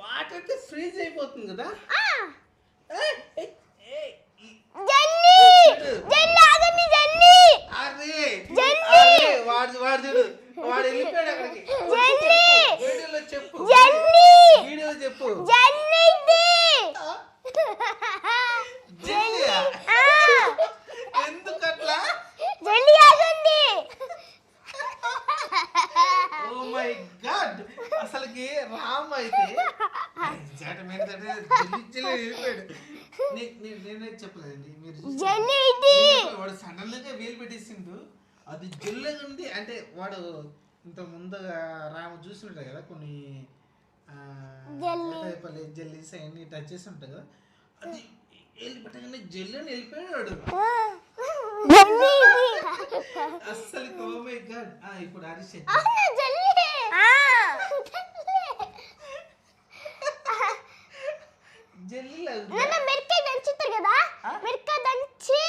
Water freeze అయిపోతుంది కదా. వాడు వెళ్ళిపోయాడు అక్కడికి. వీడియోలో చెప్పు, వీడియోలో చెప్పు. ఎందుకట్లా? ఓ మై గాడ్, అసలుకి రామ్ అయితే వెళ్ళిపోయాడు. నేనే చెప్పలేదండి, మీరు వాడు సడన్ గా వేలు పెట్టేసిండు. అది జల్లుగా ఉంది. అంటే వాడు ఇంత ముందుగా రాము చూస్తుంటాడు కదా, కొన్ని జల్లీస్ అవన్నీ టచ్ చేసి ఉంటాయి కదా, అది వెళ్ళి పెట్టగానే జల్లని వెళ్ళిపోయాడు అస్సలు. Oh my god. ఇప్పుడు హరీష్ మిరకాయ దంచుతారు కదా, మిరకాయ దంచి